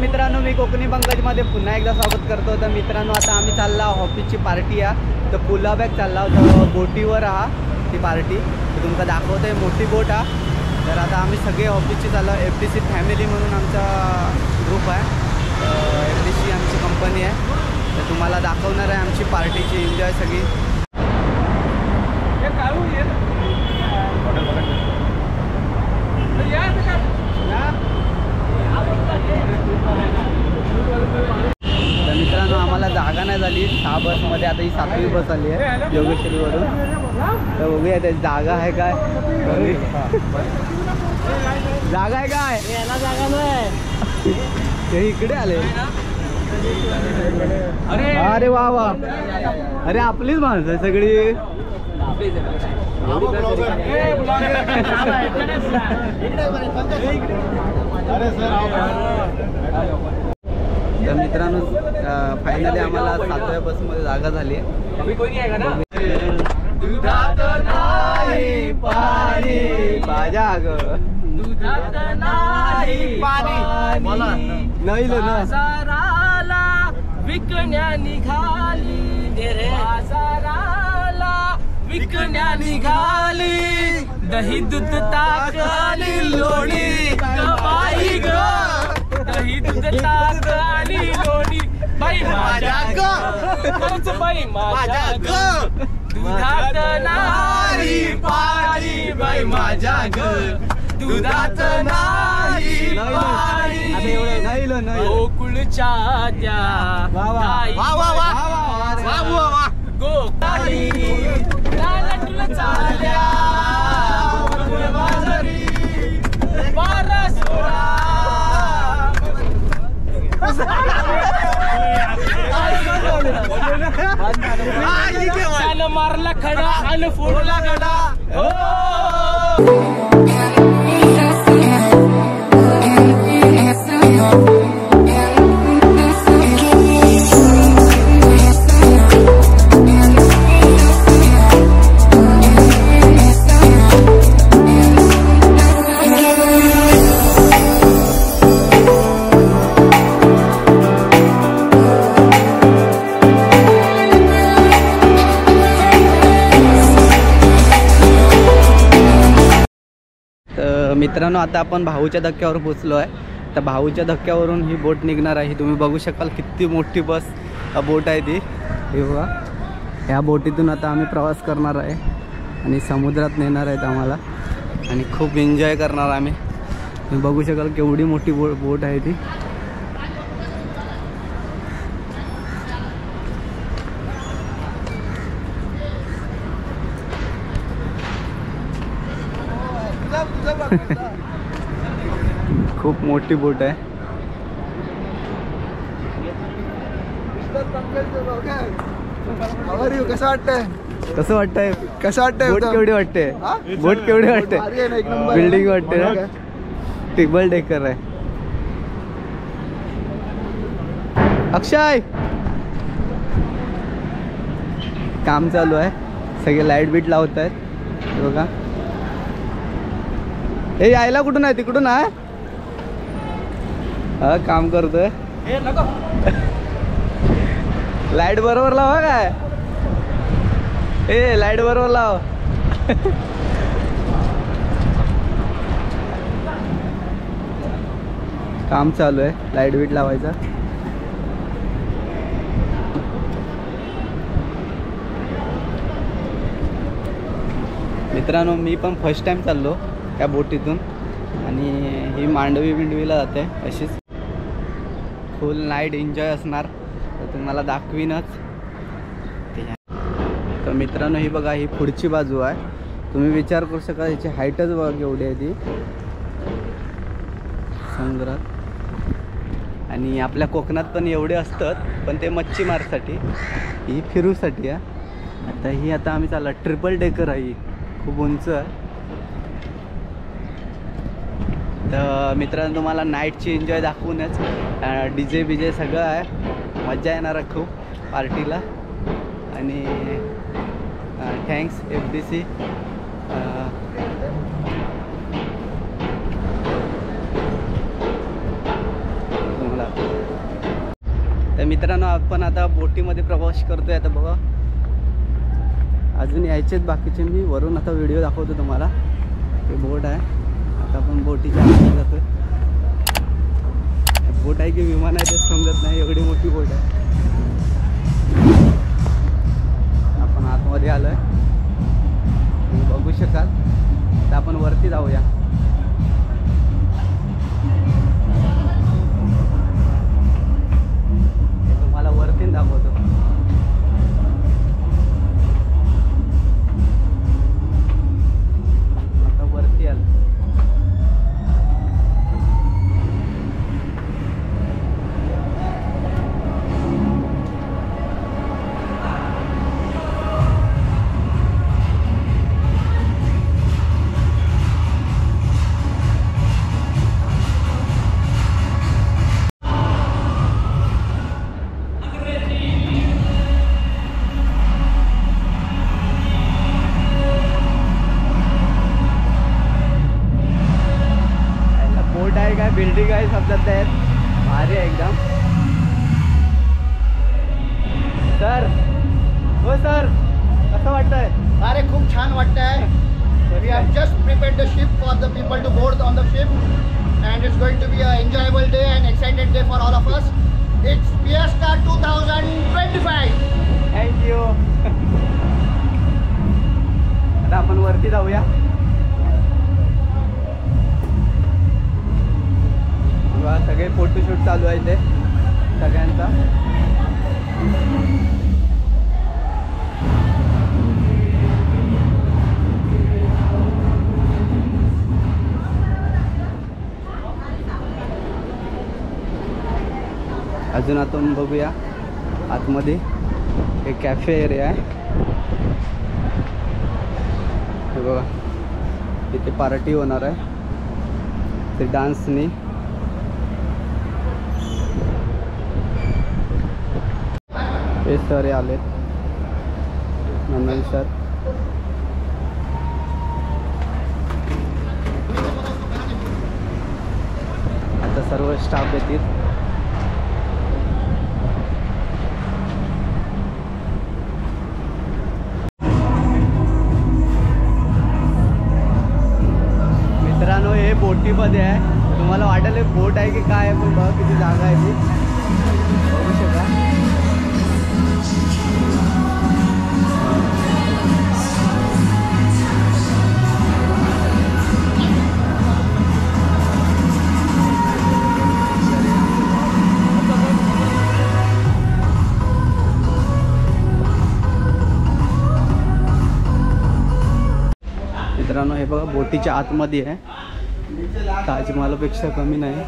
मित्रांनो, मी कोकणी पंकजमध्ये पुन्हा एकदा स्वागत करतो. तर मित्रांनो, आता आम्ही चालला ऑफिसची पार्टी आहे. तर कुलाबॅग चालला होता, बोटीवर ती पार्टी. तर तुमका दाखवतोय मोठी बोट हा. तर आता आम्ही सगळे ऑफिसची चाललो. FDC फॅमिली म्हणून आमचा ग्रुप आहे. FDC आमची कंपनी आहे. तर तुम्हाला दाखवणार आहे आमची पार्टीची एन्जॉय सगळी. तर मित्रांनो, आम्हाला जागा नाही झाली 6 बसमध्ये. आता ही 7वी बस आली आहे योगेश्वरीवरून. तर बघूया ते जागा आहे काय. जागा आहे काय? याला जागा नाही. ते इकडे आले. अरे वा वा. अरे आपलीच माणसं सगळी. तर मित्रांनो, फायनली आम्हाला 7व्या बसमध्ये जागा झाली आहे. दुधात नाही पाणी माझ्या ग, दुधात नाही पाणी नाही बाजाराला विकण्या निघाली, बाजाराला विकण्या निघाली. दही दूध ताक आणि लोणी बाई ग, दही दूध ताक आणि लोणी बाई माझ्या ग, बाई माझ्या ग. दुधात नाही पाणी बाई माझ्या ग, दुधात नाही पाणी. गोकुळच्या त्या गोकाळी चाल्या बारा सोळा मारला खडा आणि फोडला गडा. मित्रांनो, आता आपण भाऊच्या धक्क्यावर पोचलो आहे. तर भाऊच्या धक्क्यावरून ही बोट निघणार आहे. तुम्ही बघू शकाल किती मोठी बस बोट आहे ती. हे बघा, ह्या बोटीतून आता आम्ही प्रवास करणार आहे आणि समुद्रात नेणार आहेत आम्हाला आणि खूप एन्जॉय करणार आम्ही. तुम्ही बघू शकाल केवढी मोठी बोट आहे ती. खूप मोठी बोट आहे. कसं वाटतंय? कसं वाटतंय? कसं वाटतंय? बोट केवढी वाटते? बोट केवढी वाटते? बिल्डिंग वाटते ना. टेबल डेकर आहे. अक्षय, काम चालू आहे. सगळे लाईट बीट लावत आहेत बघा. हे यायला कुठून आहे? तिकडून आहे. हा, काम करतोय. लाईट बरोबर लावा काय? ए, लाईट बरोबर लाव. काम चालू आहे लाईट बीट लावायचा. मित्रांनो, मी पण फर्स्ट टाइम चाललो त्या बोटीतून आणि ही मांडवी बिंडवीला जाते. अशीच फुल नाईट एन्जॉय असणार. तर तुम्हाला दाखवीनच. तर मित्रांनो, ही बघा, ही पुढची बाजू आहे. तुम्ही विचार करू शकाल याची हाईटच बघा केवढी आहे ती समुद्रात. आणि आपल्या कोकणात पण एवढे असतात, पण ते मच्छीमारसाठी, ही फिरूसाठी आहे. आता आम्ही चालला. ट्रिपल डेकर आहे ही, खूप उंच आहे. तर मित्रांनो, तुम्हाला नाईटची एन्जॉय दाखवूनच. DJ बिजे सगळं आहे. मजा येणार आहे खूप पार्टीला. आणि थँक्स FDC. तुम्हाला मित्रांनो आपण आता बोटीमध्ये प्रवास करतोय. आता बघा अजून यायचेत बाकीचे, मी वरून आता व्हिडिओ दाखवतो तुम्हाला. ते बोट आहे, आता आपण बोटीच्या आतमध्ये जातोय. बोट आहे की विमान आहे ते समजत नाही, एवढी मोठी बोट आहे. आपण आतमध्ये आलोय, तुम्ही बघू शकाल. तर आपण वरती जाऊया. तुम्हाला वरती दाखवतो. आता वरती आलो. बिल्डिंग आहे समजत आहेत, भारी आहे एकदम. सर हो सर, कसं वाटतंय? अरे खूप छान वाटतंय. We have just prepared the ship for the people to board on the ship, and it's going to be an enjoyable day and excited day for all of us. It's Fiesta 2025. Thank you. आता आपण वरती जाऊया. सगळे photoshoot चालू आहे ते सगळ्यांचा. अजून आपण बघूया आतमध्ये एक कॅफे एरिया आहे. हे बघा इथे पार्टी होणार आहे, ते डान्सनी. हे सर आले, नंदन सर. आता सर्व स्टाफ येतील. मित्रांनो हे बोटीमध्ये आहे. तुम्हाला वाटेल हे बोट आहे की काय आहे, पण बघा किती जागा आहे ती, बघू शका. मित्रांनो हे बघा बोटीच्या आतमध्ये आहे, ताजमहालपेक्षा कमी नाही.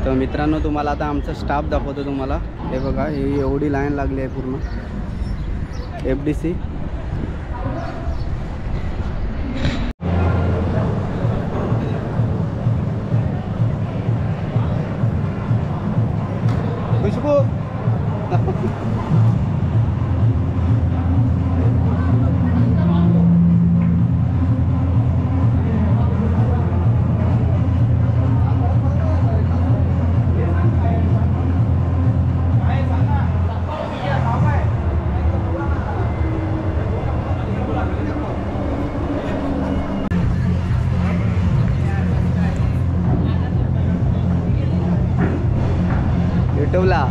तर मित्रांनो तुम्हाला आता आमचा स्टाफ दाखवतो तुम्हाला. हे बघा ही एवढी लाईन लागली आहे पूर्ण FDC. खुशबू युट्यूबला.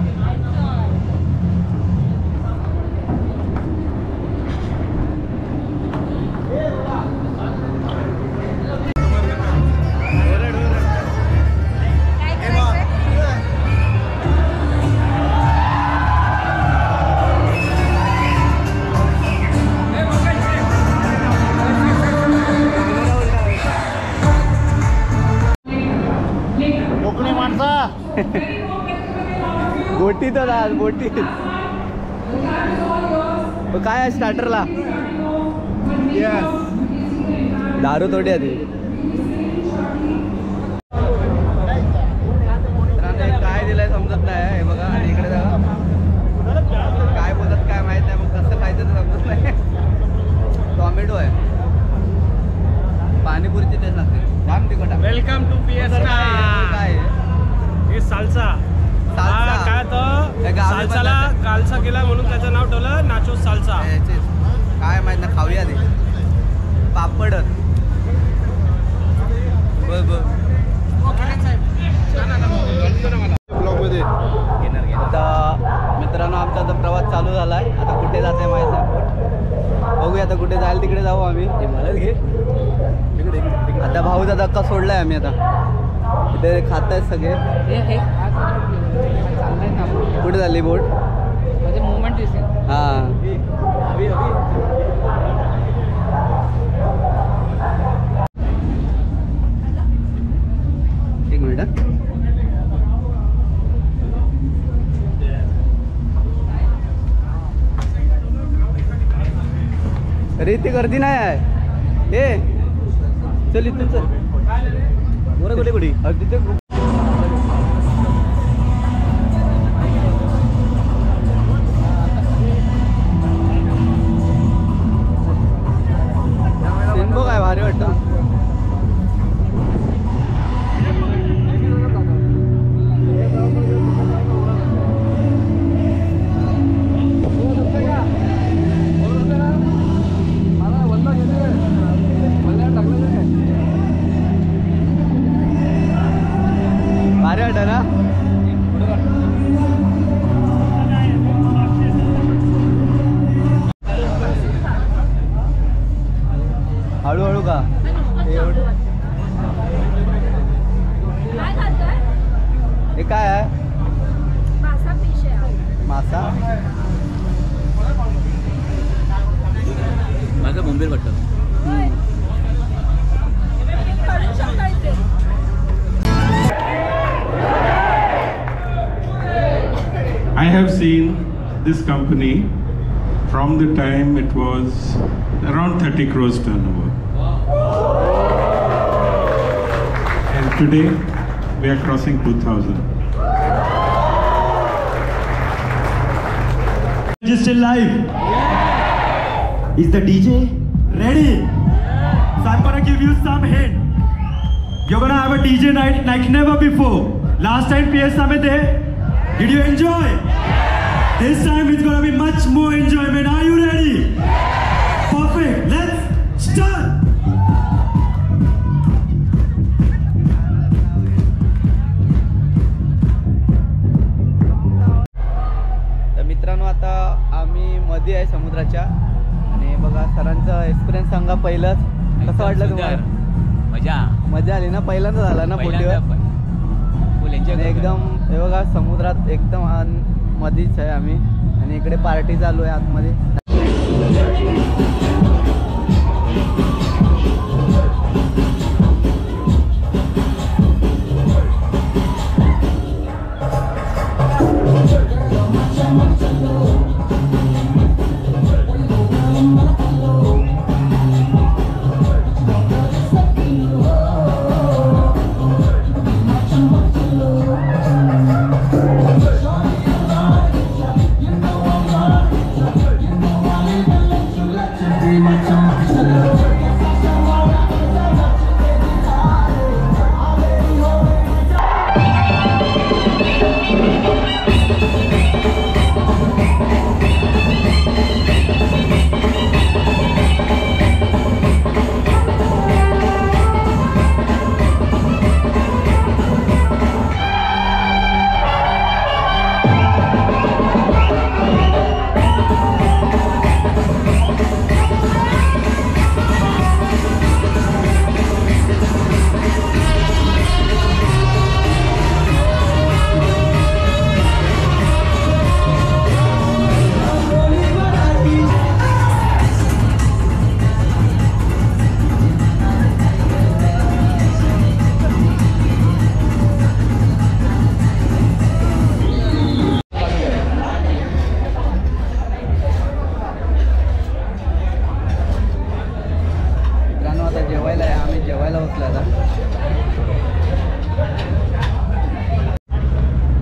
कोकणी माणसा बोटी तर आज बोटी. काय आहे स्टार्टरला? दारू थोडी आहे ती. काय दिलंय समजत नाही. हे बघा आणि इकडे काय बोलत काय माहित नाही, मग कसं खायचं ते समजत नाही. टॉमॅटो आहे, पाणीपुरीची तेच लागते. जाम तिखट आहे. Welcome to Fiesta. काय आहे? हे साल्सा. साल्सा. काय त्या तर गावी साल्साला बनवतात. कालसा केला म्हणून त्याचं नाव ठेवलं नाचोस साल्सा. काय माहित ना, खाऊया ते पापड. बर आता मित्रांनो आमचा आता प्रवास चालू झाला आहे. आता कुठे जाते माहिती नाही, बघूया आता कुठे जायला तिकडे जाऊ आम्ही. आता भाऊचा धक्का सोडलाय आम्ही. आता इथे खात आहेत सगळे. कुठे झाली बोट? मुवमेंट दिसेल. हां एक मिनिट. अरे इथे गर्दी नाही आहे. ए चल इथून चल. बरं कुठे कुठे तिथे सिंबो काय भारी वाटतं. भारी वाटतं ना. हळूहळू का हे काय आहे? मासा. माझं बोंबील वाटतं. I have seen this company from the time it was around 30 crores turnover. And today we are crossing 2000. Just still live. Is the DJ ready? So I'm gonna give you some hint. You're gonna have a DJ night like never before. Last time Fiesta mein the. Did you enjoy? This time it's gonna be much more enjoyment. Are you ready? Perfect. Let's start. तर मित्रांनो आता आम्ही मध्ये आहे समुद्राच्या. आणि बघा सरांचं एक्सपिरियन्स सांगा पहिलंच. कसं वाटलं तुम्हाला? मजा आली ना. पहिल्यांदा झाला ना बोटीवर. एकदम हे बघा समुद्रात एकदम मधीच आहे आम्ही. आणि इकडे पार्टी चालू आहे आतमध्ये.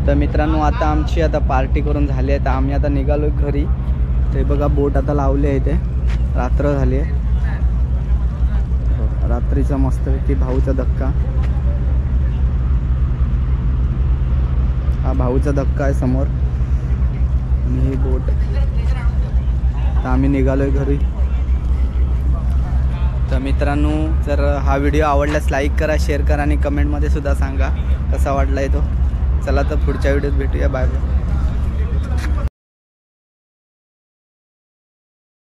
तर मित्रांनो आता आमची आता पार्टी करून झाली आहे. तर आम्ही आता निघालो घरी. ते बघा बोट आता लावली आहे. ते रात्र झाली आहे. रात्रीचा मस्तपैकी भाऊचा धक्का. हा भाऊचा धक्का आहे समोर आणि ही बोट. तर आम्ही निघालोय घरी. तर मित्रांनो, जर हा व्हिडिओ आवडल्यास लाईक करा, शेअर करा आणि कमेंटमध्ये सुद्धा सांगा कसा वाटला आहे तो. चला तर पुढच्या व्हिडिओत भेटूया. Bye bye.